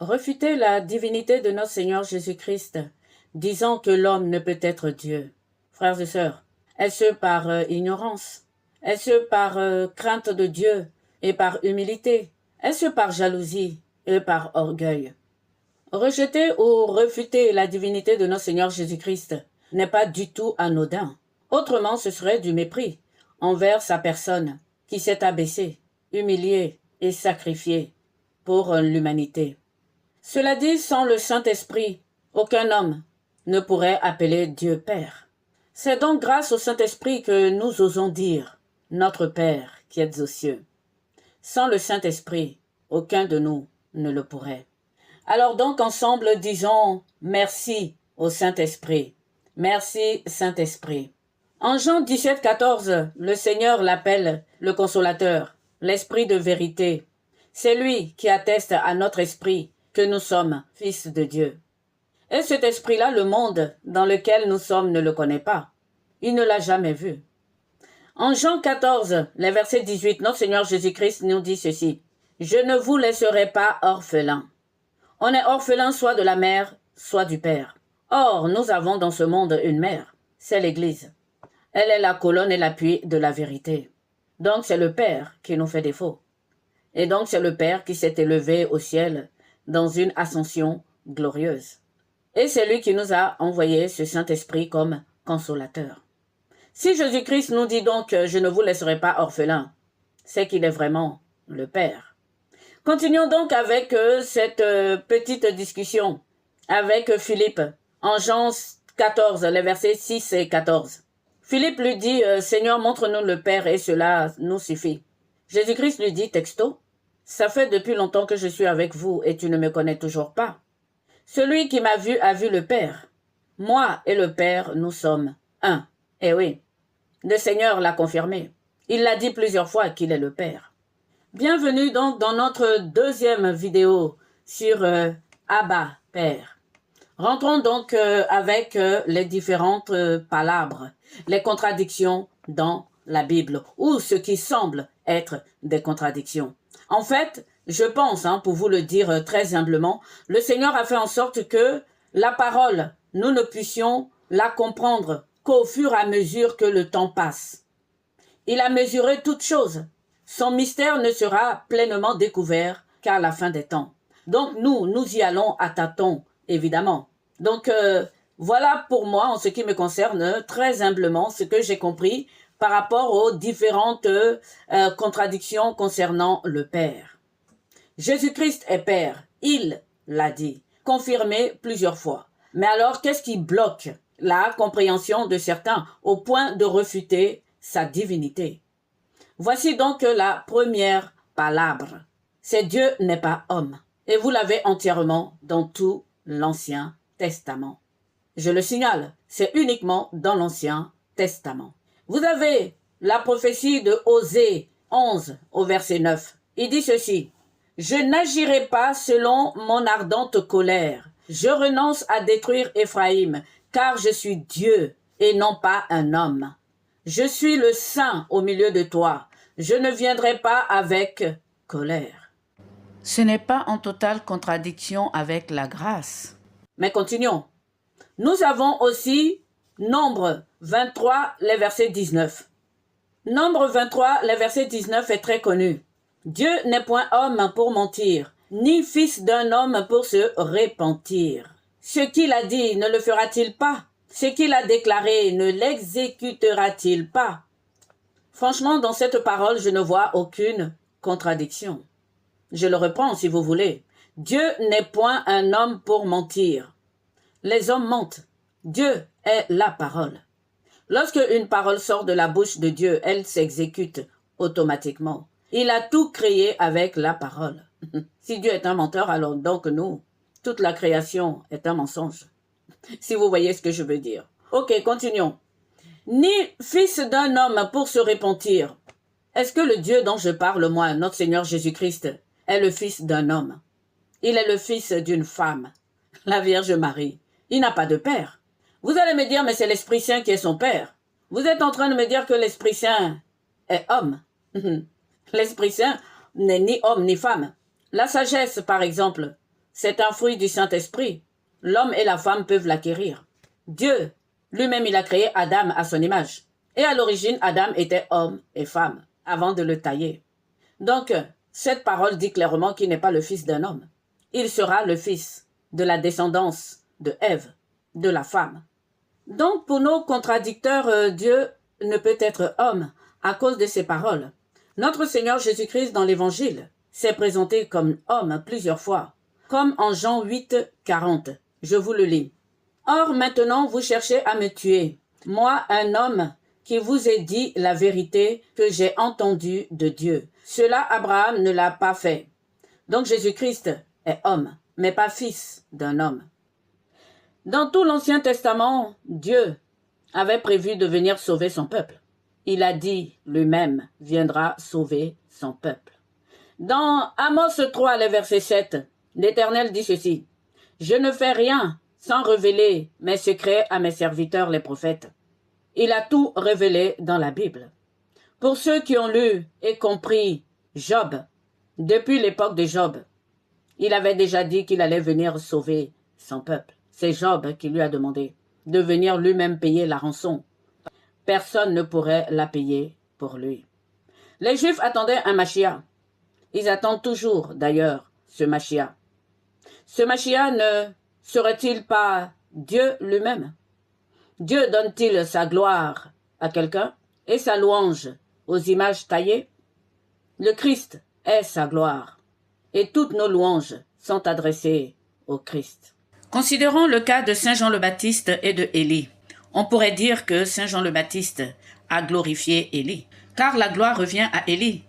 Refuter la divinité de notre Seigneur Jésus-Christ, disant que l'homme ne peut être Dieu. Frères et sœurs, est-ce par ignorance? Est-ce par crainte de Dieu et par humilité? Est-ce par jalousie et par orgueil? Rejeter ou refuter la divinité de notre Seigneur Jésus-Christ n'est pas du tout anodin. Autrement, ce serait du mépris envers sa personne qui s'est abaissée, humiliée et sacrifiée pour l'humanité. Cela dit, sans le Saint-Esprit, aucun homme ne pourrait appeler Dieu Père. C'est donc grâce au Saint-Esprit que nous osons dire « Notre Père qui êtes aux cieux ». Sans le Saint-Esprit, aucun de nous ne le pourrait. Alors donc ensemble disons merci au Saint-Esprit. Merci Saint-Esprit. En Jean 17, 14, le Seigneur l'appelle le Consolateur, l'Esprit de vérité. C'est lui qui atteste à notre esprit que nous sommes fils de Dieu. Et cet esprit-là, le monde dans lequel nous sommes ne le connaît pas. Il ne l'a jamais vu. En Jean 14, les versets 18, notre Seigneur Jésus-Christ nous dit ceci. « Je ne vous laisserai pas orphelins. » On est orphelin soit de la mère, soit du père. Or, nous avons dans ce monde une mère, c'est l'Église. Elle est la colonne et l'appui de la vérité. Donc c'est le Père qui nous fait défaut. Et donc c'est le Père qui s'est élevé au ciel dans une ascension glorieuse. Et c'est lui qui nous a envoyé ce Saint-Esprit comme consolateur. Si Jésus-Christ nous dit donc « Je ne vous laisserai pas orphelins », c'est qu'il est vraiment le Père. Continuons donc avec cette petite discussion avec Philippe en Jean 14, les versets 6 et 14. Philippe lui dit « Seigneur, montre-nous le Père et cela nous suffit. » Jésus-Christ lui dit texto « Ça fait depuis longtemps que je suis avec vous et tu ne me connais toujours pas. Celui qui m'a vu a vu le Père. Moi et le Père, nous sommes un. » Eh oui, le Seigneur l'a confirmé. Il l'a dit plusieurs fois qu'il est le Père. Bienvenue donc dans notre deuxième vidéo sur Abba, Père. Rentrons donc avec les différentes palabres, les contradictions dans la Bible, ou ce qui semble être des contradictions. En fait, je pense, pour vous le dire très humblement, le Seigneur a fait en sorte que la parole, nous ne puissions la comprendre qu'au fur et à mesure que le temps passe. Il a mesuré toutes choses. Son mystère ne sera pleinement découvert qu'à la fin des temps. Donc nous y allons à tâtons, évidemment. Donc voilà pour moi, en ce qui me concerne, très humblement, ce que j'ai compris par rapport aux différentes contradictions concernant le Père. Jésus-Christ est Père, il l'a dit, confirmé plusieurs fois. Mais alors, qu'est-ce qui bloque la compréhension de certains au point de refuter sa divinité? Voici donc la première palabre. C'est Dieu n'est pas homme. Et vous l'avez entièrement dans tout l'Ancien Testament. Je le signale, c'est uniquement dans l'Ancien Testament. Vous avez la prophétie de Osée 11 au verset 9. Il dit ceci. « Je n'agirai pas selon mon ardente colère. Je renonce à détruire Éphraïm, car je suis Dieu et non pas un homme. Je suis le Saint au milieu de toi. Je ne viendrai pas avec colère. » Ce n'est pas en totale contradiction avec la grâce. Mais continuons. Nous avons aussi Nombre 23, les versets 19. Nombre 23, les versets 19 est très connu. Dieu n'est point homme pour mentir, ni fils d'un homme pour se repentir. Ce qu'il a dit ne le fera-t-il pas? Ce qu'il a déclaré ne l'exécutera-t-il pas? Franchement, dans cette parole, je ne vois aucune contradiction. Je le reprends si vous voulez. Dieu n'est point un homme pour mentir. Les hommes mentent. Dieu est la parole. Lorsque une parole sort de la bouche de Dieu, elle s'exécute automatiquement. Il a tout créé avec la parole. Si Dieu est un menteur, alors donc nous, toute la création est un mensonge. Si vous voyez ce que je veux dire. Ok, continuons. Ni fils d'un homme pour se repentir. Est-ce que le Dieu dont je parle, moi, notre Seigneur Jésus-Christ, est le fils d'un homme? Il est le fils d'une femme, la Vierge Marie. Il n'a pas de père. Vous allez me dire, mais c'est l'Esprit Saint qui est son père. Vous êtes en train de me dire que l'Esprit Saint est homme. L'Esprit Saint n'est ni homme ni femme. La sagesse, par exemple, c'est un fruit du Saint-Esprit. L'homme et la femme peuvent l'acquérir. Dieu, lui-même, il a créé Adam à son image. Et à l'origine, Adam était homme et femme, avant de le tailler. Donc, cette parole dit clairement qu'il n'est pas le fils d'un homme. Il sera le fils de la descendance de Ève, de la femme. Donc, pour nos contradicteurs, Dieu ne peut être homme à cause de ces paroles. Notre Seigneur Jésus-Christ, dans l'Évangile, s'est présenté comme homme plusieurs fois, comme en Jean 8, 40. Je vous le lis. « Or, maintenant, vous cherchez à me tuer, moi, un homme qui vous ai dit la vérité que j'ai entendue de Dieu. Cela, Abraham ne l'a pas fait. » Donc, Jésus-Christ est homme, mais pas fils d'un homme. Dans tout l'Ancien Testament, Dieu avait prévu de venir sauver son peuple. Il a dit lui-même viendra sauver son peuple. Dans Amos 3, le verset 7, l'Éternel dit ceci. « Je ne fais rien sans révéler mes secrets à mes serviteurs les prophètes. » Il a tout révélé dans la Bible. Pour ceux qui ont lu et compris Job, depuis l'époque de Job, il avait déjà dit qu'il allait venir sauver son peuple. C'est Job qui lui a demandé de venir lui-même payer la rançon. Personne ne pourrait la payer pour lui. Les Juifs attendaient un Mashiach. Ils attendent toujours, d'ailleurs, ce Mashiach. Ce Mashiach ne serait-il pas Dieu lui-même? Dieu donne-t-il sa gloire à quelqu'un et sa louange aux images taillées? Le Christ est sa gloire et toutes nos louanges sont adressées au Christ. Considérons le cas de Saint Jean le Baptiste et de Élie. On pourrait dire que Saint Jean le Baptiste a glorifié Élie, car la gloire revient à Élie,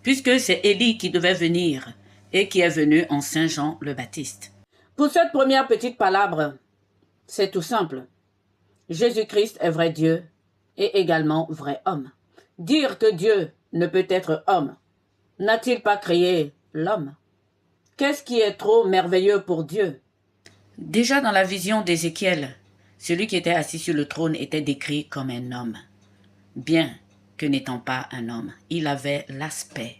puisque c'est Élie qui devait venir et qui est venu en Saint Jean le Baptiste. Pour cette première petite palabre, c'est tout simple. Jésus-Christ est vrai Dieu et également vrai homme. Dire que Dieu ne peut être homme, n'a-t-il pas créé l'homme? Qu'est-ce qui est trop merveilleux pour Dieu? Déjà dans la vision d'Ézéchiel, celui qui était assis sur le trône était décrit comme un homme. Bien que n'étant pas un homme, il avait l'aspect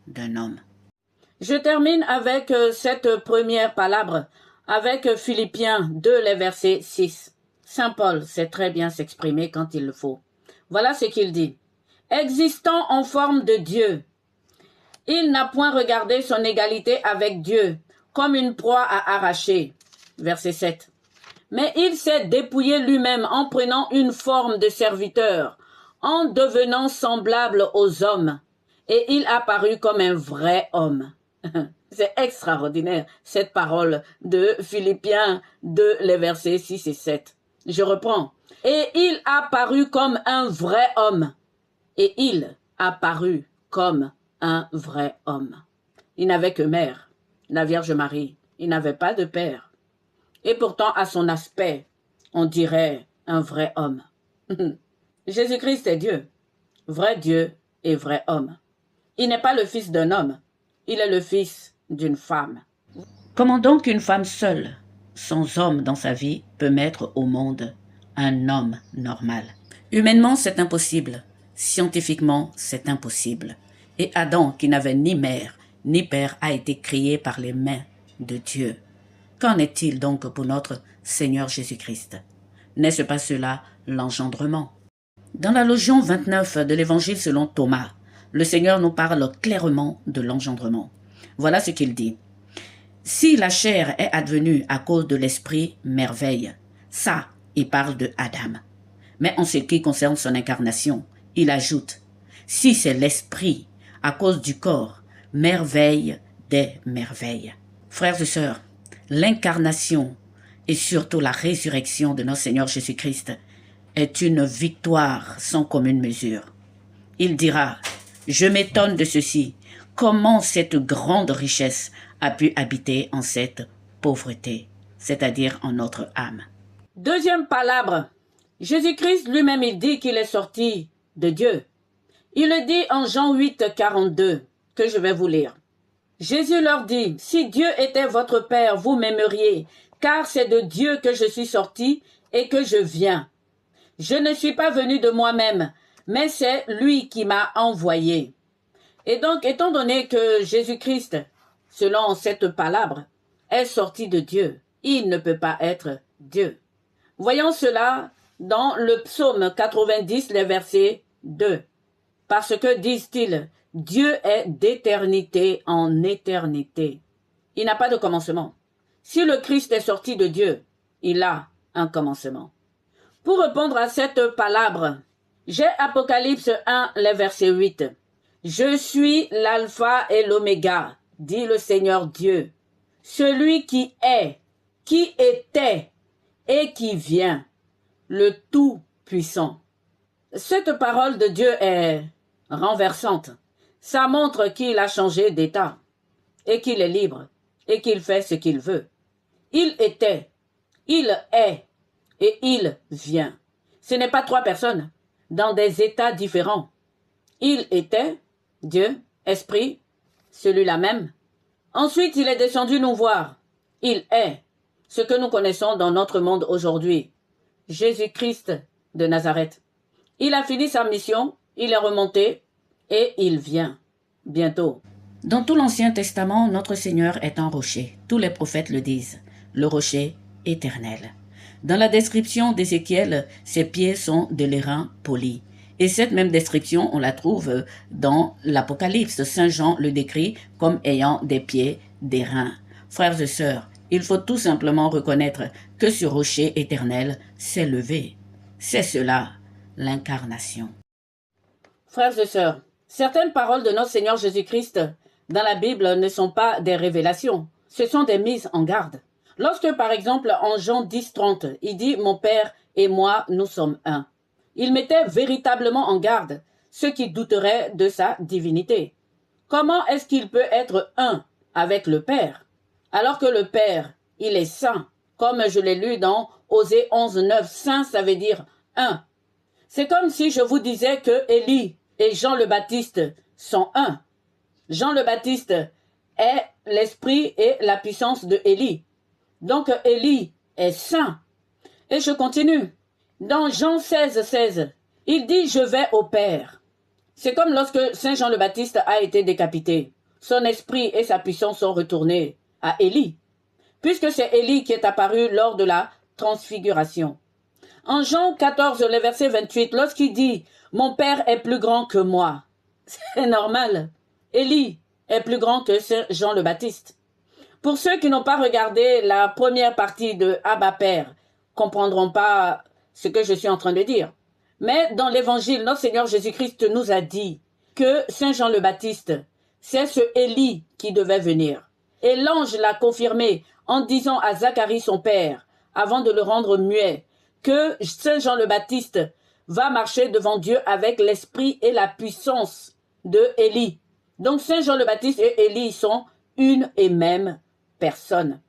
d'un homme. Je termine avec cette première palabre, avec Philippiens 2, les versets 6. Saint Paul sait très bien s'exprimer quand il le faut. Voilà ce qu'il dit. « Existant en forme de Dieu, il n'a point regardé son égalité avec Dieu comme une proie à arracher. » Verset 7. « Mais il s'est dépouillé lui-même en prenant une forme de serviteur, en devenant semblable aux hommes, et il apparut comme un vrai homme. » C'est extraordinaire, cette parole de Philippiens 2, les versets 6 et 7. Je reprends. « Et il apparut comme un vrai homme. » Et il apparut comme un vrai homme. Il n'avait que mère, la Vierge Marie. Il n'avait pas de père. Et pourtant, à son aspect, on dirait un vrai homme. Jésus-Christ est Dieu et vrai homme. Il n'est pas le fils d'un homme, il est le fils d'une femme. Comment donc une femme seule, sans homme dans sa vie, peut mettre au monde un homme normal? Humainement, c'est impossible. Scientifiquement, c'est impossible. Et Adam, qui n'avait ni mère ni père, a été créé par les mains de Dieu. Qu'en est-il donc pour notre Seigneur Jésus-Christ? N'est-ce pas cela l'engendrement? Dans la Logion 29 de l'Évangile selon Thomas, le Seigneur nous parle clairement de l'engendrement. Voilà ce qu'il dit. « Si la chair est advenue à cause de l'esprit, merveille. » Ça, il parle de Adam. Mais en ce qui concerne son incarnation, il ajoute « Si c'est l'esprit à cause du corps, merveille des merveilles. » Frères et sœurs, l'incarnation et surtout la résurrection de notre Seigneur Jésus-Christ est une victoire sans commune mesure. Il dira « Je m'étonne de ceci, comment cette grande richesse a pu habiter en cette pauvreté, c'est-à-dire en notre âme. » Deuxième palabre, Jésus-Christ lui-même il dit qu'il est sorti de Dieu. Il le dit en Jean 8, 42, que je vais vous lire. Jésus leur dit, « Si Dieu était votre Père, vous m'aimeriez, car c'est de Dieu que je suis sorti et que je viens. Je ne suis pas venu de moi-même, mais c'est lui qui m'a envoyé. » Et donc, étant donné que Jésus-Christ, selon cette palabre, est sorti de Dieu, il ne peut pas être Dieu. Voyons cela dans le psaume 90, les versets 2. Parce que, disent-ils, Dieu est d'éternité en éternité. Il n'a pas de commencement. Si le Christ est sorti de Dieu, il a un commencement. Pour répondre à cette palabre, j'ai Apocalypse 1, les versets 8. Je suis l'alpha et l'oméga, dit le Seigneur Dieu, celui qui est, qui était et qui vient, le Tout-Puissant. Cette parole de Dieu est renversante. Ça montre qu'il a changé d'état et qu'il est libre et qu'il fait ce qu'il veut. Il était, il est et il vient. Ce n'est pas trois personnes dans des états différents. Il était, Dieu, Esprit, celui-là même. Ensuite, il est descendu nous voir. Il est ce que nous connaissons dans notre monde aujourd'hui. Jésus-Christ de Nazareth. Il a fini sa mission, il est remonté et il vient bientôt. Dans tout l'Ancien Testament, notre Seigneur est un rocher. Tous les prophètes le disent, le rocher éternel. Dans la description d'Ézéchiel, ses pieds sont de l'airain poli. Et cette même description, on la trouve dans l'Apocalypse. Saint Jean le décrit comme ayant des pieds d'airain. Frères et sœurs, il faut tout simplement reconnaître que ce rocher éternel s'est levé. C'est cela, l'incarnation. Frères et sœurs, certaines paroles de notre Seigneur Jésus-Christ dans la Bible ne sont pas des révélations, ce sont des mises en garde. Lorsque, par exemple, en Jean 10, 30, il dit « Mon Père et moi, nous sommes un », il mettait véritablement en garde ceux qui douteraient de sa divinité. Comment est-ce qu'il peut être un avec le Père, alors que le Père, il est saint, comme je l'ai lu dans Osée 11, 9, saint, ça veut dire un. C'est comme si je vous disais que Élie et Jean le Baptiste sont un. Jean le Baptiste est l'esprit et la puissance de Élie. Donc Élie est saint. Et je continue. Dans Jean 16, 16, il dit « Je vais au Père ». C'est comme lorsque Saint Jean le Baptiste a été décapité. Son esprit et sa puissance sont retournés à Élie, puisque c'est Élie qui est apparu lors de la transfiguration. En Jean 14, le verset 28, lorsqu'il dit « Mon Père est plus grand que moi », c'est normal. Élie est plus grand que Saint Jean le Baptiste. Pour ceux qui n'ont pas regardé la première partie de Abba Père, comprendront pas ce que je suis en train de dire. Mais dans l'évangile, notre Seigneur Jésus-Christ nous a dit que Saint Jean le Baptiste, c'est ce Élie qui devait venir. Et l'ange l'a confirmé en disant à Zacharie son père, avant de le rendre muet, que Saint Jean le Baptiste va marcher devant Dieu avec l'esprit et la puissance de Élie. Donc Saint Jean le Baptiste et Élie sont une et même personne.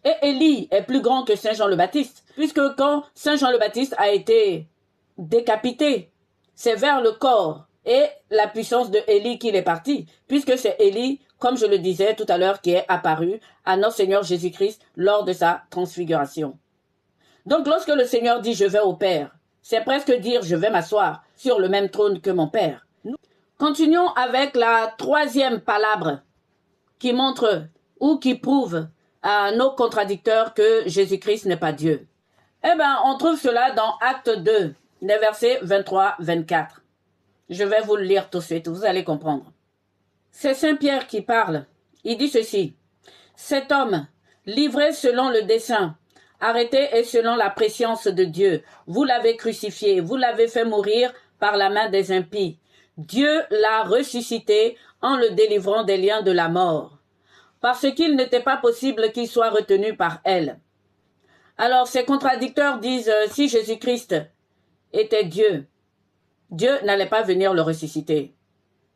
Et Élie est plus grand que Saint Jean le Baptiste, puisque quand Saint Jean le Baptiste a été décapité, c'est vers le corps et la puissance de Élie qu'il est parti, puisque c'est Élie, comme je le disais tout à l'heure, qui est apparu à notre Seigneur Jésus-Christ lors de sa transfiguration. Donc lorsque le Seigneur dit « Je vais au Père », c'est presque dire « Je vais m'asseoir sur le même trône que mon Père ». Continuons avec la troisième palabre qui montre ou qui prouve à nos contradicteurs que Jésus-Christ n'est pas Dieu. Eh bien, on trouve cela dans Acte 2, les versets 23-24. Je vais vous le lire tout de suite, vous allez comprendre. C'est Saint Pierre qui parle. Il dit ceci. « Cet homme, livré selon le dessein, arrêté et selon la prescience de Dieu, vous l'avez crucifié, vous l'avez fait mourir par la main des impies. Dieu l'a ressuscité en le délivrant des liens de la mort, parce qu'il n'était pas possible qu'il soit retenu par elle. » Alors ces contradicteurs disent si Jésus-Christ était Dieu, Dieu n'allait pas venir le ressusciter.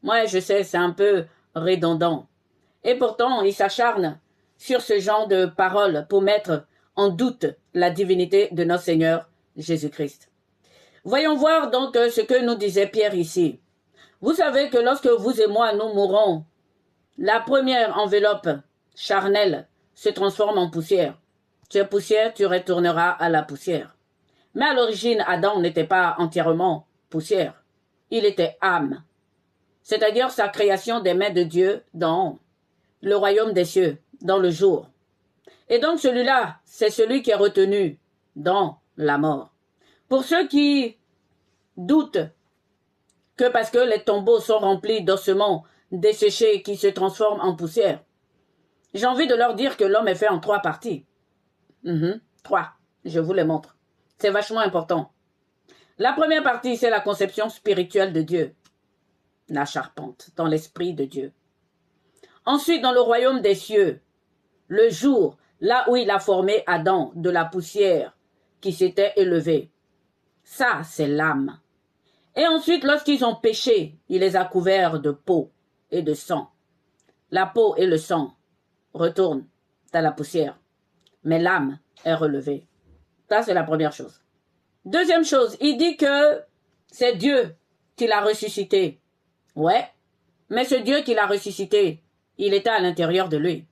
Moi, je sais, c'est un peu redondant. Et pourtant, ils s'acharnent sur ce genre de paroles pour mettre en doute la divinité de notre Seigneur Jésus-Christ. Voyons voir donc ce que nous disait Pierre ici. Vous savez que lorsque vous et moi, nous mourons, la première enveloppe charnelle se transforme en poussière. Tu es poussière, tu retourneras à la poussière. Mais à l'origine, Adam n'était pas entièrement poussière. Il était âme. C'est-à-dire sa création des mains de Dieu dans le royaume des cieux, dans le jour. Et donc celui-là, c'est celui qui est retenu dans la mort. Pour ceux qui doutent que parce que les tombeaux sont remplis d'ossements desséchés qui se transforment en poussière, j'ai envie de leur dire que l'homme est fait en 3 parties. 3, je vous les montre. C'est vachement important. La première partie, c'est la conception spirituelle de Dieu, la charpente, dans l'esprit de Dieu. Ensuite, dans le royaume des cieux, le jour, là où il a formé Adam de la poussière qui s'était élevée. Ça, c'est l'âme. Et ensuite, lorsqu'ils ont péché, il les a couverts de peau et de sang. La peau et le sang retournent à la poussière, mais l'âme est relevée. Ça, c'est la première chose. Deuxième chose, il dit que c'est Dieu qui l'a ressuscité. Ouais, mais ce Dieu qui l'a ressuscité, il était à l'intérieur de lui.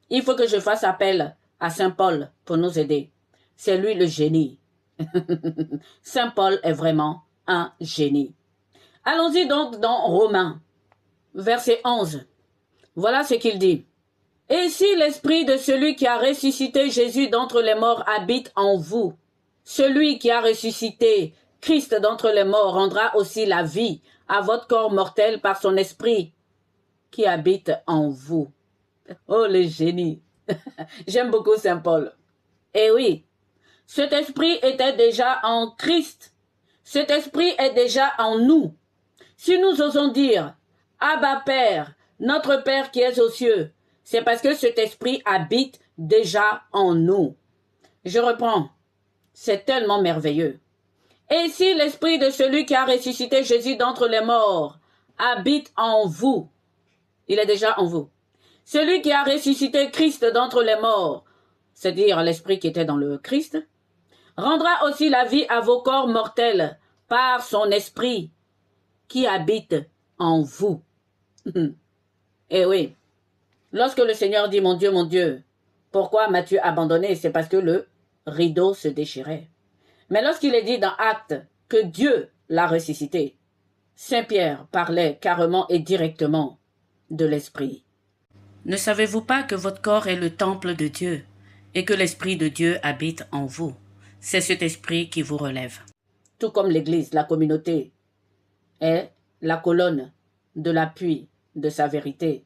Il faut que je fasse appel à Saint Paul pour nous aider. C'est lui le génie. Saint Paul est vraiment un génie. Allons-y donc dans Romains, verset 11. Voilà ce qu'il dit. « Et si l'esprit de celui qui a ressuscité Jésus d'entre les morts habite en vous, celui qui a ressuscité Christ d'entre les morts rendra aussi la vie à votre corps mortel par son esprit qui habite en vous. » Oh, le génie. J'aime beaucoup Saint Paul. Eh oui, cet esprit était déjà en Christ. Cet esprit est déjà en nous. Si nous osons dire « Abba Père, notre Père qui es aux cieux », c'est parce que cet esprit habite déjà en nous. Je reprends. C'est tellement merveilleux. Et si l'esprit de celui qui a ressuscité Jésus d'entre les morts habite en vous, il est déjà en vous. Celui qui a ressuscité Christ d'entre les morts, c'est-à-dire l'esprit qui était dans le Christ, rendra aussi la vie à vos corps mortels par son esprit qui habite en vous. Eh oui, lorsque le Seigneur dit « Mon Dieu, pourquoi m'as-tu abandonné ?» c'est parce que le rideau se déchirait. Mais lorsqu'il est dit dans Actes que Dieu l'a ressuscité, Saint Pierre parlait carrément et directement de l'Esprit. Ne savez-vous pas que votre corps est le temple de Dieu et que l'Esprit de Dieu habite en vous? C'est cet Esprit qui vous relève. Tout comme l'Église, la communauté, est la colonne de l'appui de sa vérité.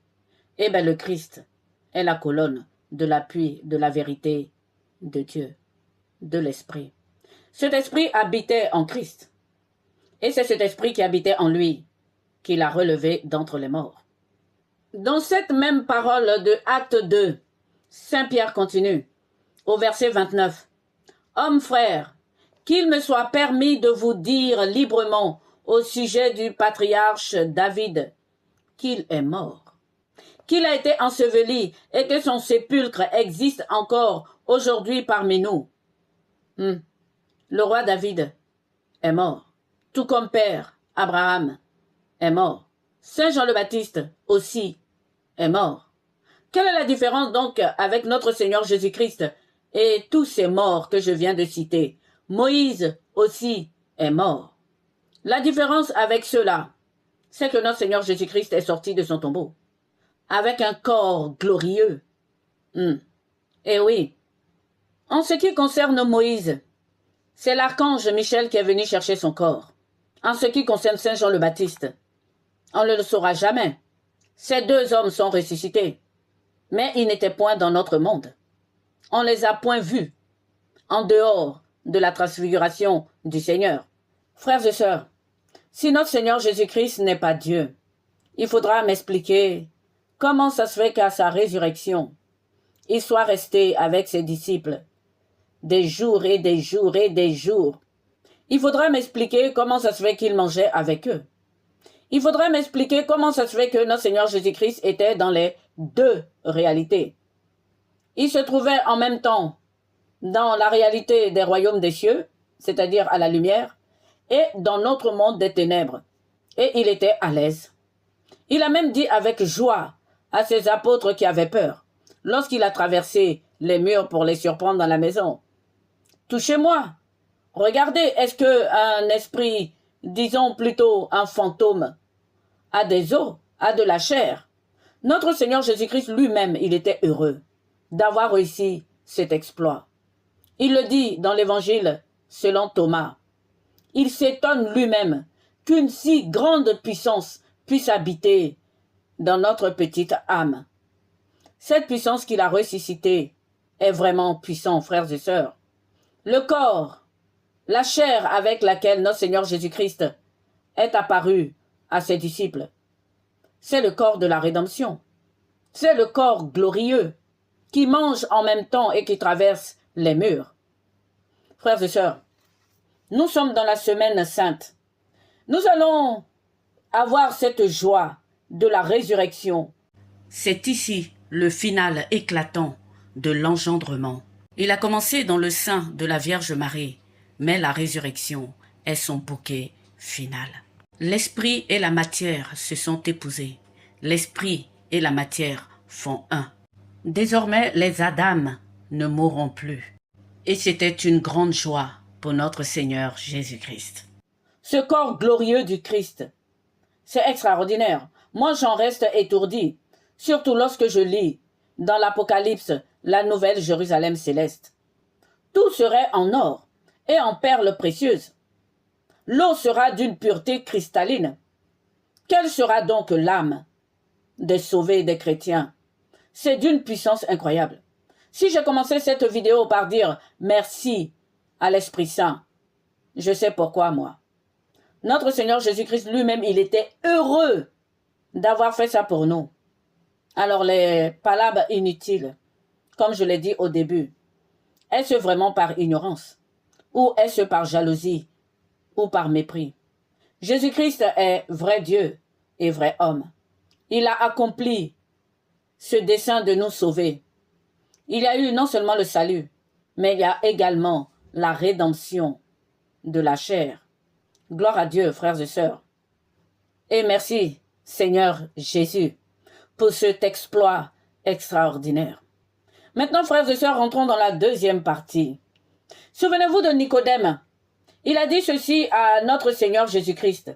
Eh bien, le Christ est la colonne de l'appui de la vérité de Dieu, de l'Esprit. Cet Esprit habitait en Christ. Et c'est cet Esprit qui habitait en lui qui l'a relevé d'entre les morts. Dans cette même parole de Acte 2, Saint Pierre continue, au verset 29. « Hommes frères, qu'il me soit permis de vous dire librement au sujet du patriarche David qu'il est mort, qu'il a été enseveli et que son sépulcre existe encore aujourd'hui parmi nous. Le roi David est mort, tout comme père Abraham est mort. Saint Jean le Baptiste aussi est mort. Quelle est la différence donc avec notre Seigneur Jésus-Christ et tous ces morts que je viens de citer? Moïse aussi est mort. La différence avec ceux-là, c'est que notre Seigneur Jésus-Christ est sorti de son tombeau avec un corps glorieux. Eh oui. En ce qui concerne Moïse, c'est l'archange Michel qui est venu chercher son corps. En ce qui concerne Saint Jean le Baptiste, on ne le saura jamais. Ces 2 hommes sont ressuscités, mais ils n'étaient point dans notre monde. On ne les a point vus, en dehors de la transfiguration du Seigneur. Frères et sœurs, si notre Seigneur Jésus-Christ n'est pas Dieu, il faudra m'expliquer comment ça se fait qu'à sa résurrection, il soit resté avec ses disciples des jours et des jours et des jours. Il faudra m'expliquer comment ça se fait qu'il mangeait avec eux. Il faudra m'expliquer comment ça se fait que notre Seigneur Jésus-Christ était dans les 2 réalités. Il se trouvait en même temps dans la réalité des royaumes des cieux, c'est-à-dire à la lumière, et dans notre monde des ténèbres. Et il était à l'aise. Il a même dit avec joie à ses apôtres qui avaient peur, lorsqu'il a traversé les murs pour les surprendre dans la maison. « Touchez-moi. Regardez, est-ce qu'un esprit, disons plutôt un fantôme, a des os, a de la chair ?» Notre Seigneur Jésus-Christ lui-même, il était heureux d'avoir réussi cet exploit. Il le dit dans l'Évangile selon Thomas. Il s'étonne lui-même qu'une si grande puissance puisse habiter dans notre petite âme. Cette puissance qu'il a ressuscitée est vraiment puissante, frères et sœurs. Le corps, la chair avec laquelle notre Seigneur Jésus-Christ est apparu à ses disciples, c'est le corps de la rédemption. C'est le corps glorieux qui mange en même temps et qui traverse les murs. Frères et sœurs, nous sommes dans la semaine sainte. Nous allons avoir cette joie de la résurrection. C'est ici le final éclatant de l'engendrement. Il a commencé dans le sein de la Vierge Marie, mais la résurrection est son bouquet final. L'esprit et la matière se sont épousés. L'esprit et la matière font un. Désormais, les Adams ne mourront plus. Et c'était une grande joie pour notre Seigneur Jésus-Christ. Ce corps glorieux du Christ, c'est extraordinaire. Moi, j'en reste étourdi, surtout lorsque je lis dans l'Apocalypse la nouvelle Jérusalem céleste. Tout serait en or et en perles précieuses. L'eau sera d'une pureté cristalline. Quelle sera donc l'âme des sauvés et des chrétiens? C'est d'une puissance incroyable. Si j'ai commencé cette vidéo par dire merci à l'Esprit Saint, je sais pourquoi moi. Notre Seigneur Jésus-Christ lui-même, il était heureux d'avoir fait ça pour nous. Alors les palabres inutiles, comme je l'ai dit au début, est-ce vraiment par ignorance? Ou est-ce par jalousie? Ou par mépris? Jésus-Christ est vrai Dieu et vrai homme. Il a accompli ce dessein de nous sauver. Il y a eu non seulement le salut, mais il y a également la rédemption de la chair. Gloire à Dieu, frères et sœurs. Et merci, Seigneur Jésus, pour cet exploit extraordinaire. Maintenant, frères et sœurs, rentrons dans la deuxième partie. Souvenez-vous de Nicodème. Il a dit ceci à notre Seigneur Jésus-Christ.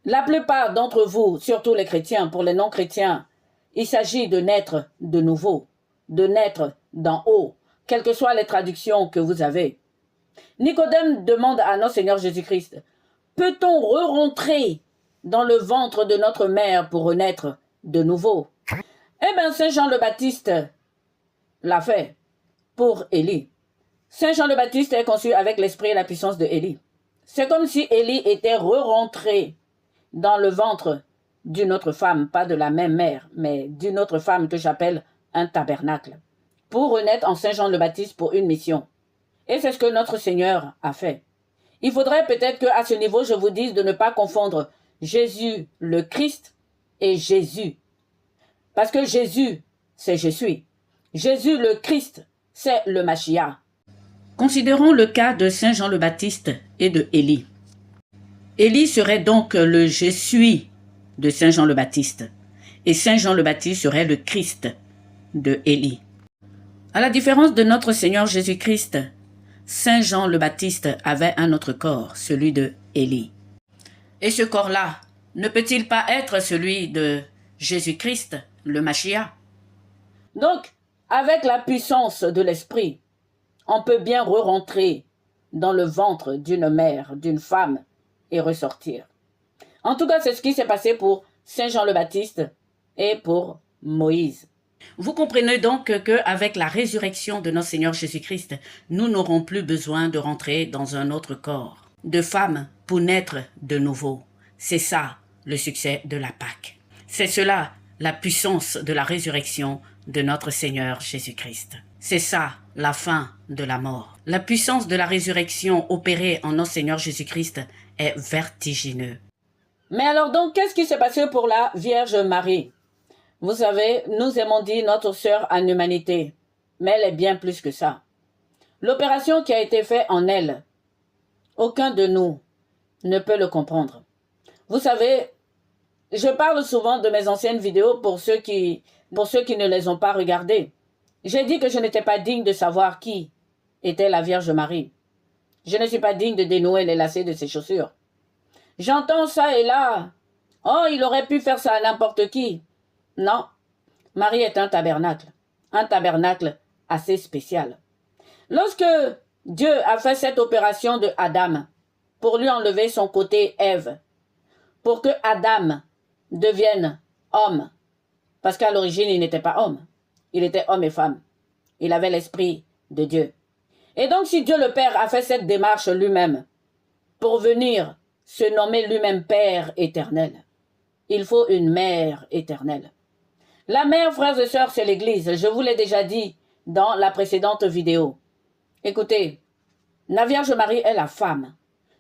La plupart d'entre vous, surtout les chrétiens, pour les non-chrétiens, il s'agit de naître de nouveau, de naître d'en haut, quelles que soient les traductions que vous avez. Nicodème demande à notre Seigneur Jésus-Christ, peut-on re-rentrer dans le ventre de notre mère pour renaître de nouveau? Eh bien, Saint Jean le Baptiste l'a fait pour Élie. Saint Jean le Baptiste est conçu avec l'esprit et la puissance de Élie. C'est comme si Élie était re-rentré dans le ventre d'une autre femme, pas de la même mère, mais d'une autre femme que j'appelle un tabernacle, pour renaître en Saint Jean le Baptiste pour une mission. Et c'est ce que notre Seigneur a fait. Il faudrait peut-être qu'à ce niveau, je vous dise de ne pas confondre Jésus le Christ et Jésus. Parce que Jésus, c'est je suis. Jésus le Christ, c'est le Mashiach. Considérons le cas de Saint Jean le Baptiste et de Élie. Élie serait donc le je suis de Saint Jean le Baptiste. Et Saint Jean le Baptiste serait le Christ de Élie. À la différence de notre Seigneur Jésus-Christ, Saint Jean le Baptiste avait un autre corps, celui de Élie. Et ce corps-là ne peut-il pas être celui de Jésus-Christ, le Mashiach? Donc, avec la puissance de l'esprit, on peut bien re-rentrer dans le ventre d'une mère, d'une femme, et ressortir. En tout cas, c'est ce qui s'est passé pour Saint Jean le Baptiste et pour Moïse. Vous comprenez donc qu'avec la résurrection de notre Seigneur Jésus-Christ, nous n'aurons plus besoin de rentrer dans un autre corps de femme pour naître de nouveau. C'est ça le succès de la Pâque. C'est cela la puissance de la résurrection de notre Seigneur Jésus-Christ. C'est ça la fin de la mort. La puissance de la résurrection opérée en notre Seigneur Jésus-Christ est vertigineux. Mais alors donc, qu'est-ce qui s'est passé pour la Vierge Marie? Vous savez, nous aimons dire notre sœur en humanité, mais elle est bien plus que ça. L'opération qui a été faite en elle, aucun de nous ne peut le comprendre. Vous savez, je parle souvent de mes anciennes vidéos pour ceux qui ne les ont pas regardées. J'ai dit que je n'étais pas digne de savoir qui était la Vierge Marie. Je ne suis pas digne de dénouer les lacets de ses chaussures. J'entends ça et là. Oh, il aurait pu faire ça à n'importe qui. Non, Marie est un tabernacle. un tabernacle assez spécial. Lorsque Dieu a fait cette opération de Adam pour lui enlever son côté Ève, pour que Adam devienne homme, parce qu'à l'origine il n'était pas homme, il était homme et femme, il avait l'esprit de Dieu. Et donc si Dieu le Père a fait cette démarche lui-même pour venir se nommer lui-même Père éternel, il faut une mère éternelle. La mère, frères et sœurs, c'est l'Église. Je vous l'ai déjà dit dans la précédente vidéo. Écoutez, la Vierge Marie est la femme.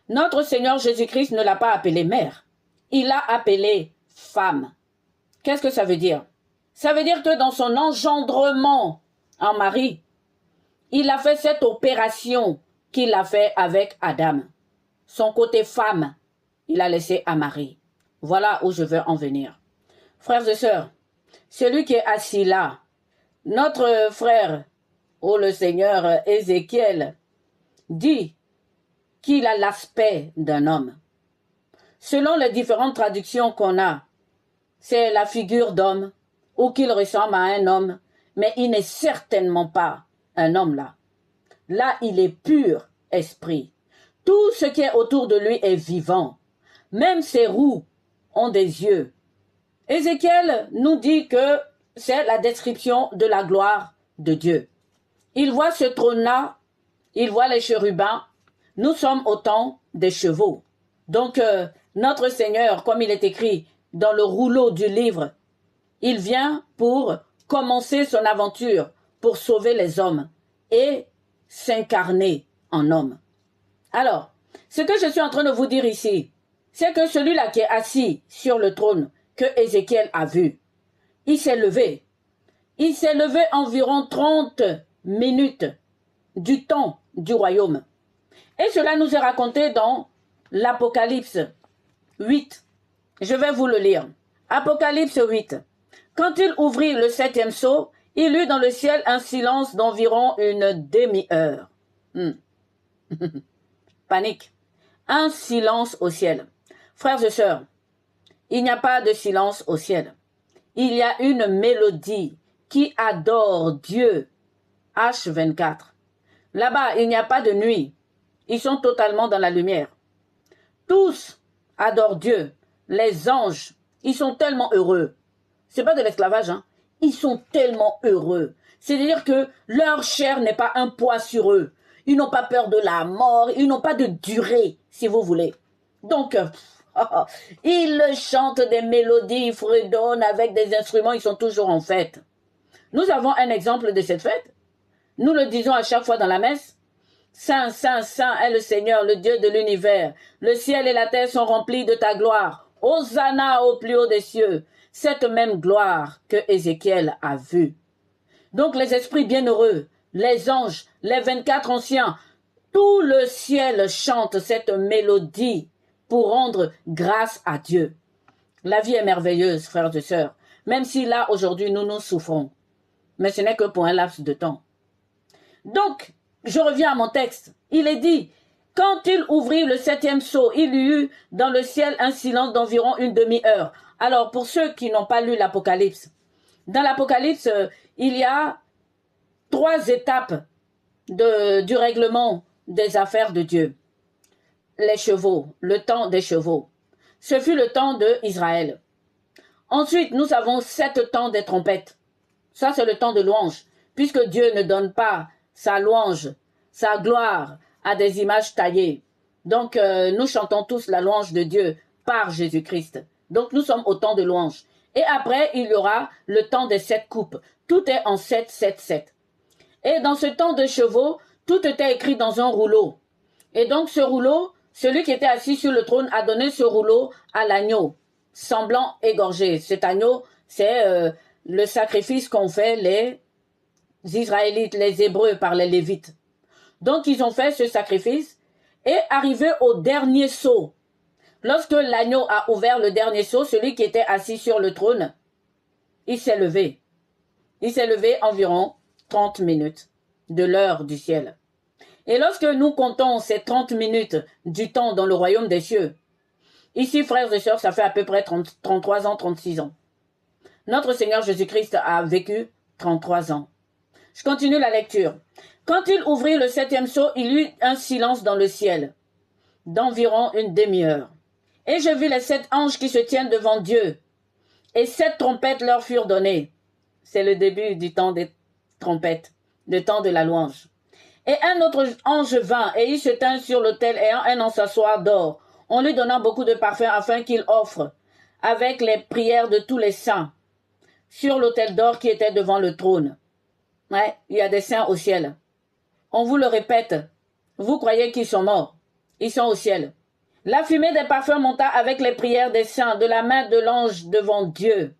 Notre Seigneur Jésus-Christ ne l'a pas appelée mère. Il l'a appelée femme. Qu'est-ce que ça veut dire? Ça veut dire que dans son engendrement en Marie, il a fait cette opération qu'il a fait avec Adam. Son côté femme, il a laissé à Marie. Voilà où je veux en venir. Frères et sœurs, celui qui est assis là, notre frère, le Seigneur Ézéchiel, dit qu'il a l'aspect d'un homme. Selon les différentes traductions qu'on a, c'est la figure d'homme, ou qu'il ressemble à un homme, mais il n'est certainement pas un homme là. Là, il est pur esprit. Tout ce qui est autour de lui est vivant. Même ses roues ont des yeux. Ézéchiel nous dit que c'est la description de la gloire de Dieu. Il voit ce trône-là, il voit les chérubins. Nous sommes au temps des chevaux. Donc, notre Seigneur, comme il est écrit dans le rouleau du livre, il vient pour commencer son aventure, pour sauver les hommes et s'incarner en homme. Alors, ce que je suis en train de vous dire ici, c'est que celui-là qui est assis sur le trône que Ézéchiel a vu, il s'est levé. Il s'est levé environ 30 minutes du temps du royaume. Et cela nous est raconté dans l'Apocalypse 8. Je vais vous le lire. Apocalypse 8. Quand il ouvrit le 7e sceau, il eut dans le ciel un silence d'environ une demi-heure. Panique. Un silence au ciel. Frères et sœurs, il n'y a pas de silence au ciel. Il y a une mélodie qui adore Dieu. H24. Là-bas, il n'y a pas de nuit. Ils sont totalement dans la lumière. Tous adorent Dieu. Les anges, ils sont tellement heureux. C'est pas de l'esclavage, hein. Ils sont tellement heureux. C'est-à-dire que leur chair n'est pas un poids sur eux. Ils n'ont pas peur de la mort. Ils n'ont pas de durée, si vous voulez. Donc, ils chantent des mélodies, ils fredonnent avec des instruments. Ils sont toujours en fête. Nous avons un exemple de cette fête. Nous le disons à chaque fois dans la messe. Saint, Saint, Saint est le Seigneur, le Dieu de l'univers. Le ciel et la terre sont remplis de ta gloire. Hosanna au plus haut des cieux. Cette même gloire que Ézéchiel a vue. Donc les esprits bienheureux, les anges, les 24 anciens, tout le ciel chante cette mélodie pour rendre grâce à Dieu. La vie est merveilleuse, frères et sœurs, même si là, aujourd'hui, nous souffrons. Mais ce n'est que pour un laps de temps. Donc, je reviens à mon texte. Il est dit, quand il ouvrit le 7e sceau, il y eut dans le ciel un silence d'environ une demi-heure. Alors, pour ceux qui n'ont pas lu l'Apocalypse, dans l'Apocalypse, il y a 3 étapes du règlement des affaires de Dieu. Les chevaux, le temps des chevaux. Ce fut le temps d'Israël. Ensuite, nous avons 7 temps des trompettes. Ça, c'est le temps de louange, puisque Dieu ne donne pas sa louange, sa gloire à des images taillées. Donc, nous chantons tous la louange de Dieu par Jésus-Christ. Donc, nous sommes au temps de louange. Et après, il y aura le temps des 7 coupes. Tout est en 7, 7, 7. Et dans ce temps de chevaux, tout était écrit dans un rouleau. Et donc, ce rouleau, celui qui était assis sur le trône a donné ce rouleau à l'agneau, semblant égorgé. Cet agneau, c'est le sacrifice qu'ont fait les Israélites, les Hébreux par les Lévites. Donc, ils ont fait ce sacrifice et arrivé au dernier sceau. Lorsque l'agneau a ouvert le dernier sceau, celui qui était assis sur le trône, il s'est levé. Il s'est levé environ 30 minutes de l'heure du ciel. Et lorsque nous comptons ces 30 minutes du temps dans le royaume des cieux, ici, frères et sœurs, ça fait à peu près 33 ans, 36 ans. Notre Seigneur Jésus-Christ a vécu 33 ans. Je continue la lecture. Quand il ouvrit le 7e sceau, il y eut un silence dans le ciel, d'environ une demi-heure. Et je vis les 7 anges qui se tiennent devant Dieu, et 7 trompettes leur furent données. C'est le début du temps des trompettes, le temps de la louange. Et un autre ange vint, et il se tint sur l'autel ayant un encensoir d'or. On lui donna beaucoup de parfums afin qu'il offre, avec les prières de tous les saints, sur l'autel d'or qui était devant le trône. Ouais, il y a des saints au ciel. On vous le répète, vous croyez qu'ils sont morts. Ils sont au ciel. La fumée des parfums monta avec les prières des saints de la main de l'ange devant Dieu.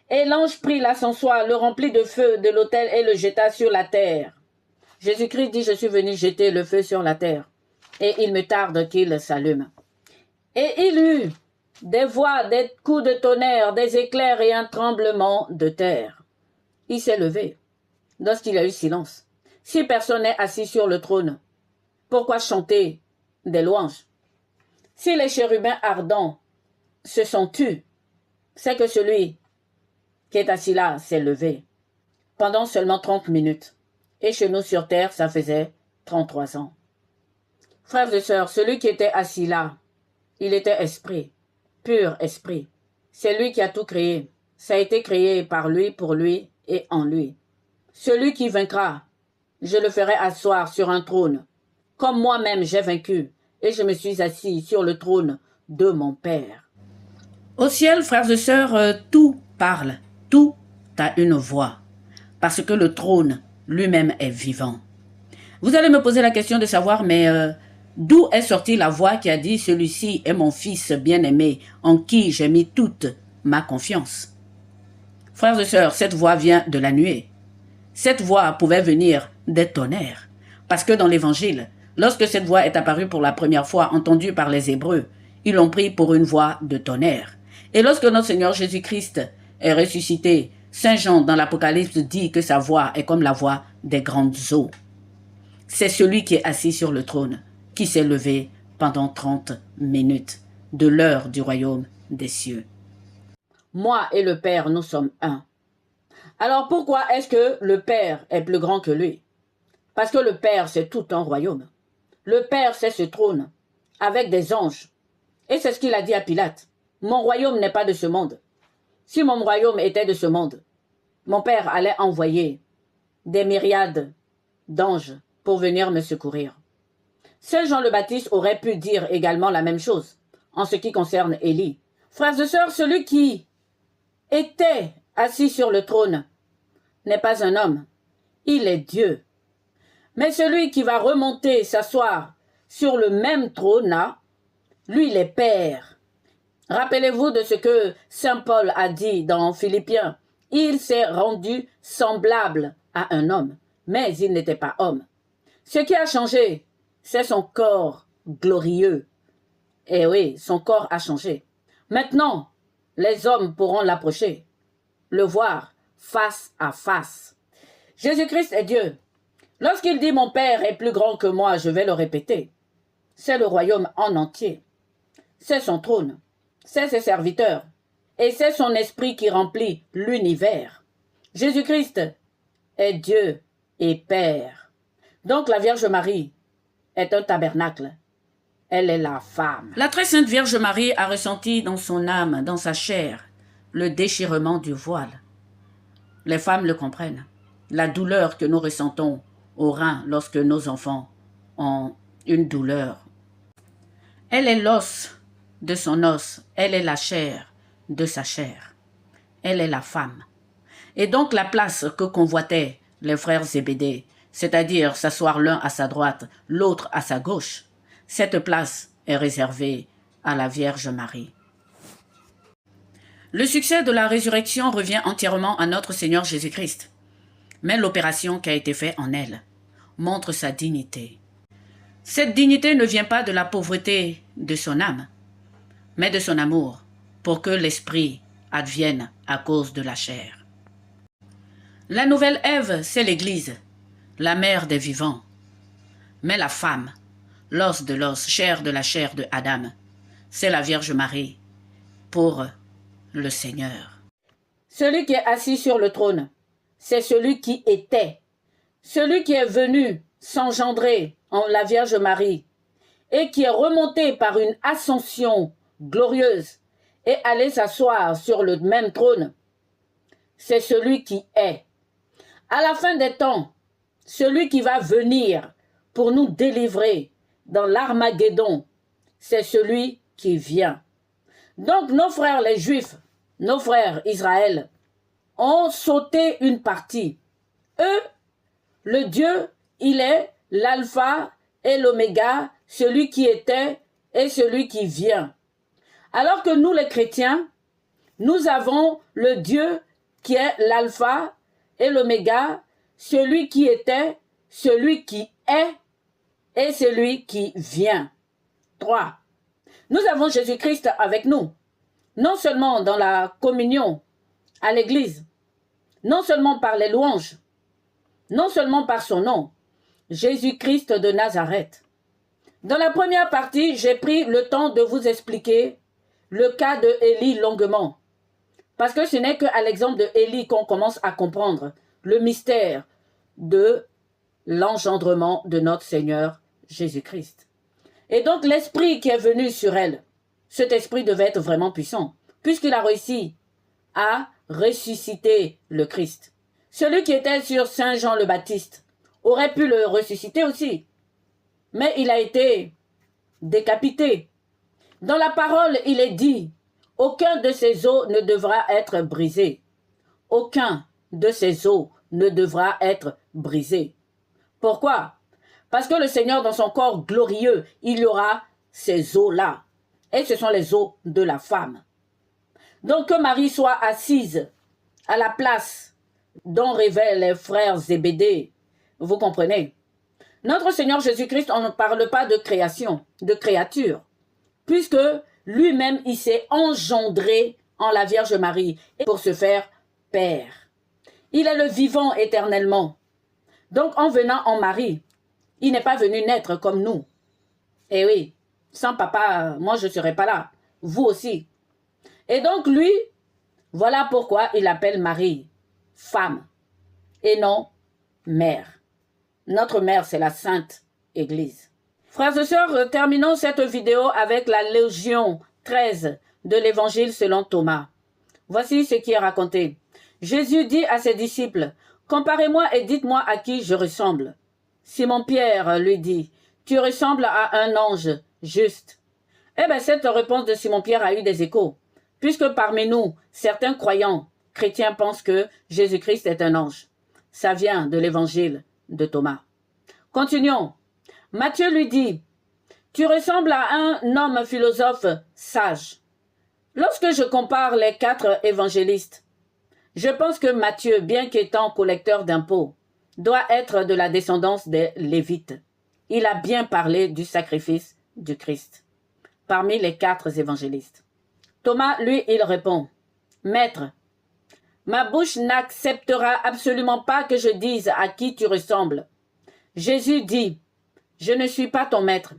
Et l'ange prit l'encensoir, le remplit de feu de l'autel et le jeta sur la terre. Jésus-Christ dit, je suis venu jeter le feu sur la terre, et il me tarde qu'il s'allume. Et il eut des voix, des coups de tonnerre, des éclairs et un tremblement de terre. Il s'est levé, lorsqu'il y a eu silence. Si personne n'est assis sur le trône, pourquoi chanter des louanges? Si les chérubins ardents se sont tus, c'est que celui qui est assis là s'est levé. Pendant seulement 30 minutes. Et chez nous sur terre, ça faisait 33 ans. Frères et sœurs, celui qui était assis là, il était esprit, pur esprit. C'est lui qui a tout créé. Ça a été créé par lui, pour lui et en lui. Celui qui vaincra, je le ferai asseoir sur un trône, comme moi-même j'ai vaincu, et je me suis assis sur le trône de mon Père. Au ciel, frères et sœurs, tout parle, tout a une voix, parce que le trône lui-même est vivant. Vous allez me poser la question de savoir, mais d'où est sortie la voix qui a dit « Celui-ci est mon fils bien-aimé, en qui j'ai mis toute ma confiance ». Frères et sœurs, cette voix vient de la nuée. Cette voix pouvait venir des tonnerres, parce que dans l'Évangile, lorsque cette voix est apparue pour la première fois, entendue par les Hébreux, ils l'ont pris pour une voix de tonnerre. Et lorsque notre Seigneur Jésus-Christ est ressuscité, Saint Jean dans l'Apocalypse dit que sa voix est comme la voix des grandes eaux. C'est celui qui est assis sur le trône, qui s'est levé pendant 30 minutes de l'heure du royaume des cieux. Moi et le Père, nous sommes un. Alors pourquoi est-ce que le Père est plus grand que lui? Parce que le Père, c'est tout un royaume. Le Père, c'est ce trône, avec des anges. Et c'est ce qu'il a dit à Pilate. Mon royaume n'est pas de ce monde. Si mon royaume était de ce monde, mon Père allait envoyer des myriades d'anges pour venir me secourir. Saint Jean le Baptiste aurait pu dire également la même chose en ce qui concerne Élie. Frères et sœurs, celui qui était assis sur le trône n'est pas un homme, il est Dieu. Mais celui qui va remonter s'asseoir sur le même trône-là, lui, il est Père. Rappelez-vous de ce que Saint Paul a dit dans Philippiens. Il s'est rendu semblable à un homme, mais il n'était pas homme. Ce qui a changé, c'est son corps glorieux. Eh oui, son corps a changé. Maintenant, les hommes pourront l'approcher, le voir face à face. Jésus-Christ est Dieu. Lorsqu'il dit « Mon Père est plus grand que moi », je vais le répéter. C'est le royaume en entier. C'est son trône. C'est ses serviteurs. Et c'est son esprit qui remplit l'univers. Jésus-Christ est Dieu et Père. Donc la Vierge Marie est un tabernacle. Elle est la femme. La très sainte Vierge Marie a ressenti dans son âme, dans sa chair, le déchirement du voile. Les femmes le comprennent. La douleur que nous ressentons au rein lorsque nos enfants ont une douleur. Elle est l'os de son os, elle est la chair de sa chair. Elle est la femme. Et donc la place que convoitaient les frères Zébédée, c'est-à-dire s'asseoir l'un à sa droite, l'autre à sa gauche, cette place est réservée à la Vierge Marie. Le succès de la résurrection revient entièrement à notre Seigneur Jésus-Christ. Mais l'opération qui a été faite en elle montre sa dignité. Cette dignité ne vient pas de la pauvreté de son âme, mais de son amour, pour que l'esprit advienne à cause de la chair. La nouvelle Ève, c'est l'Église, la mère des vivants. Mais la femme, l'os de l'os, chair de la chair de Adam, c'est la Vierge Marie, pour le Seigneur. Celui qui est assis sur le trône, c'est celui qui était celui qui est venu s'engendrer en la Vierge Marie et qui est remonté par une ascension glorieuse et allé s'asseoir sur le même trône, c'est celui qui est. À la fin des temps, celui qui va venir pour nous délivrer dans l'Armageddon, c'est celui qui vient. Donc nos frères les Juifs, nos frères Israël, ont sauté une partie. Eux, le Dieu, il est l'alpha et l'oméga, celui qui était et celui qui vient. Alors que nous les chrétiens, nous avons le Dieu qui est l'alpha et l'oméga, celui qui était, celui qui est et celui qui vient. 3. Nous avons Jésus-Christ avec nous, non seulement dans la communion à l'église, non seulement par les louanges, non seulement par son nom, Jésus-Christ de Nazareth. Dans la première partie, j'ai pris le temps de vous expliquer le cas de Élie longuement, parce que ce n'est qu'à l'exemple de Élie qu'on commence à comprendre le mystère de l'engendrement de notre Seigneur Jésus-Christ. Et donc l'esprit qui est venu sur elle, cet esprit devait être vraiment puissant, puisqu'il a réussi à ressusciter le Christ. Celui qui était sur Saint Jean le Baptiste aurait pu le ressusciter aussi, mais il a été décapité. Dans la parole, il est dit, aucun de ses os ne devra être brisé. Aucun de ses os ne devra être brisé. Pourquoi? Parce que le Seigneur, dans son corps glorieux, il y aura ces os-là. Et ce sont les os de la femme. Donc que Marie soit assise à la place dont rêvaient les frères Zébédée. Vous comprenez? Notre Seigneur Jésus-Christ, on ne parle pas de création, de créature, puisque lui-même, il s'est engendré en la Vierge Marie pour se faire Père. Il est le vivant éternellement. Donc, en venant en Marie, il n'est pas venu naître comme nous. Eh oui, sans papa, moi je ne serais pas là. Vous aussi. Et donc lui, voilà pourquoi il appelle Marie femme et non mère. Notre mère, c'est la Sainte Église. Frères et sœurs, terminons cette vidéo avec la Légion 13 de l'Évangile selon Thomas. Voici ce qui est raconté. Jésus dit à ses disciples, « Comparez-moi et dites-moi à qui je ressemble. » Simon-Pierre lui dit, « Tu ressembles à un ange juste. » Eh bien, cette réponse de Simon-Pierre a eu des échos, puisque parmi nous, certains croyants chrétiens pensent que Jésus-Christ est un ange. Ça vient de l'Évangile de Thomas. Continuons. Matthieu lui dit, « Tu ressembles à un homme philosophe sage. » Lorsque je compare les 4 évangélistes, je pense que Matthieu, bien qu'étant collecteur d'impôts, doit être de la descendance des Lévites. Il a bien parlé du sacrifice du Christ, parmi les 4 évangélistes. Thomas, lui, il répond, « Maître, ma bouche n'acceptera absolument pas que je dise à qui tu ressembles. » Jésus dit, « Je ne suis pas ton maître.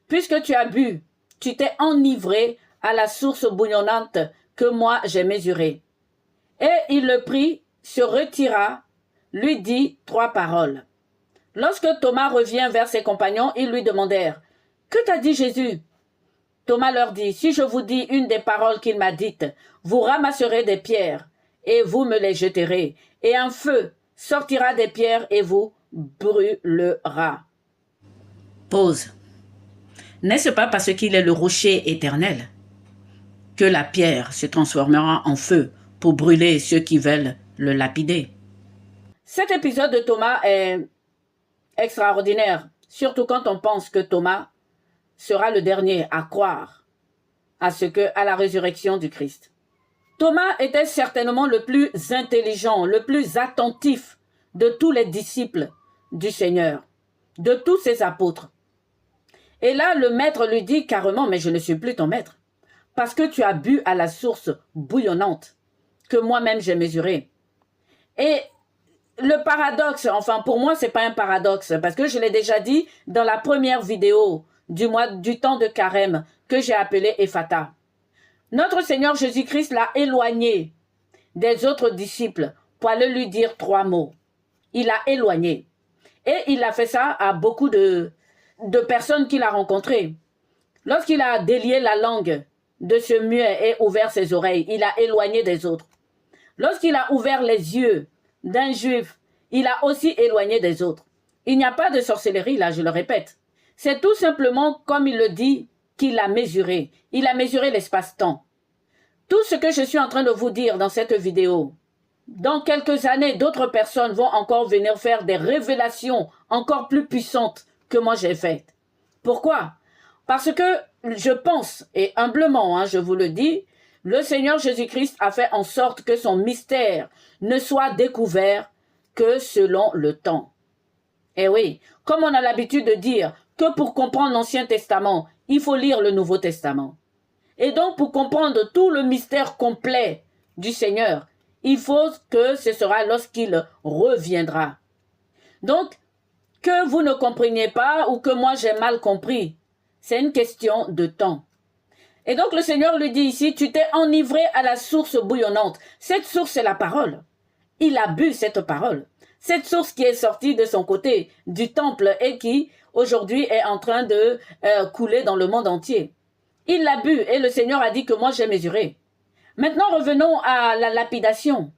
Puisque tu as bu, tu t'es enivré à la source bouillonnante que moi j'ai mesurée. » Et il le prit, se retira, lui dit 3 paroles. Lorsque Thomas revient vers ses compagnons, ils lui demandèrent, « Que t'a dit Jésus ?» Thomas leur dit, « Si je vous dis une des paroles qu'il m'a dites, vous ramasserez des pierres, et vous me les jeterez, et un feu sortira des pierres et vous brûlera. » Pause. N'est-ce pas parce qu'il est le rocher éternel que la pierre se transformera en feu pour brûler ceux qui veulent le lapider? Cet épisode de Thomas est extraordinaire, surtout quand on pense que Thomas sera le dernier à croire à la résurrection du Christ. Thomas était certainement le plus intelligent, le plus attentif de tous les disciples du Seigneur, de tous ses apôtres. Et là, le maître lui dit carrément, « Mais je ne suis plus ton maître, parce que tu as bu à la source bouillonnante que moi-même j'ai mesurée. » Et le paradoxe, enfin pour moi, ce n'est pas un paradoxe, parce que je l'ai déjà dit dans la première vidéo du temps de carême que j'ai appelé Ephata. Notre Seigneur Jésus-Christ l'a éloigné des autres disciples pour aller lui dire 3 mots. Il l'a éloigné. Et il a fait ça à beaucoup de personnes qu'il a rencontrées. Lorsqu'il a délié la langue de ce muet et ouvert ses oreilles, il a éloigné des autres. Lorsqu'il a ouvert les yeux d'un juif, il a aussi éloigné des autres. Il n'y a pas de sorcellerie là, je le répète. C'est tout simplement, comme il le dit, qu'il a mesuré. Il a mesuré l'espace-temps. Tout ce que je suis en train de vous dire dans cette vidéo, dans quelques années, d'autres personnes vont encore venir faire des révélations encore plus puissantes que moi j'ai faites. Pourquoi? Parce que je pense, et humblement, je vous le dis, le Seigneur Jésus-Christ a fait en sorte que son mystère ne soit découvert que selon le temps. Et oui, comme on a l'habitude de dire que pour comprendre l'Ancien Testament, il faut lire le Nouveau Testament. Et donc, pour comprendre tout le mystère complet du Seigneur, il faut que ce sera lorsqu'il reviendra. Donc, que vous ne compreniez pas ou que moi j'ai mal compris, c'est une question de temps. Et donc, le Seigneur lui dit ici, tu t'es enivré à la source bouillonnante. Cette source, c'est la parole. Il a bu cette parole. Cette source qui est sortie de son côté, du temple, et qui, aujourd'hui, est en train de couler dans le monde entier. Il l'a bu et le Seigneur a dit que moi j'ai mesuré. Maintenant, revenons à la lapidation.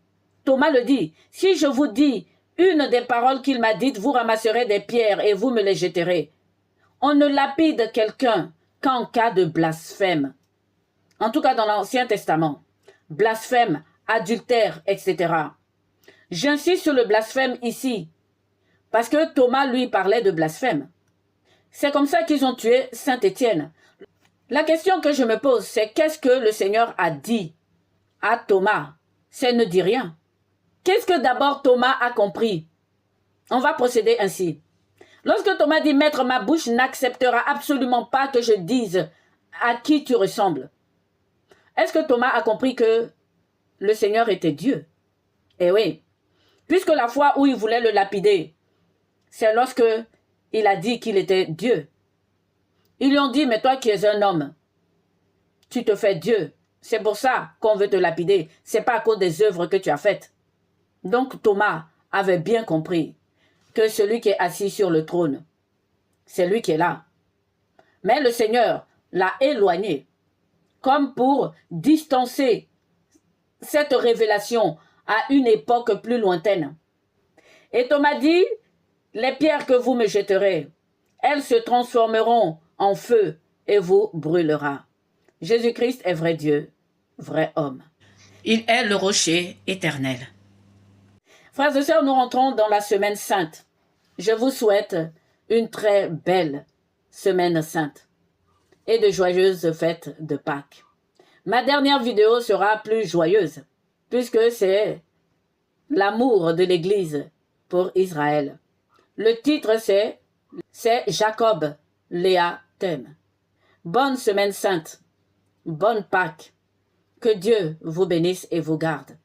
Thomas le dit, si je vous dis une des paroles qu'il m'a dites, vous ramasserez des pierres et vous me les jetterez. On ne lapide quelqu'un qu'en cas de blasphème. En tout cas dans l'Ancien Testament. Blasphème, adultère, etc. J'insiste sur le blasphème ici, parce que Thomas, lui, parlait de blasphème. C'est comme ça qu'ils ont tué Saint Étienne. La question que je me pose, c'est qu'est-ce que le Seigneur a dit à Thomas? Ça ne dit rien. Qu'est-ce que d'abord Thomas a compris? On va procéder ainsi. Lorsque Thomas dit « Maître, ma bouche n'acceptera absolument pas que je dise à qui tu ressembles », est-ce que Thomas a compris que le Seigneur était Dieu? Eh oui, puisque la fois où il voulait le lapider, c'est lorsque il a dit qu'il était Dieu. Ils lui ont dit, mais toi qui es un homme, tu te fais Dieu. C'est pour ça qu'on veut te lapider. C'est pas à cause des œuvres que tu as faites. Donc Thomas avait bien compris que celui qui est assis sur le trône, c'est lui qui est là. Mais le Seigneur l'a éloigné, comme pour distancer cette révélation à une époque plus lointaine. Et Thomas dit, les pierres que vous me jetterez, elles se transformeront en feu et vous brûlera. Jésus-Christ est vrai Dieu, vrai homme. Il est le rocher éternel. Frères et sœurs, nous rentrons dans la semaine sainte. Je vous souhaite une très belle semaine sainte et de joyeuses fêtes de Pâques. Ma dernière vidéo sera plus joyeuse puisque c'est l'amour de l'Église pour Israël. Le titre c'est Jacob, Léa t'aime. Bonne semaine sainte, bonne Pâques. Que Dieu vous bénisse et vous garde.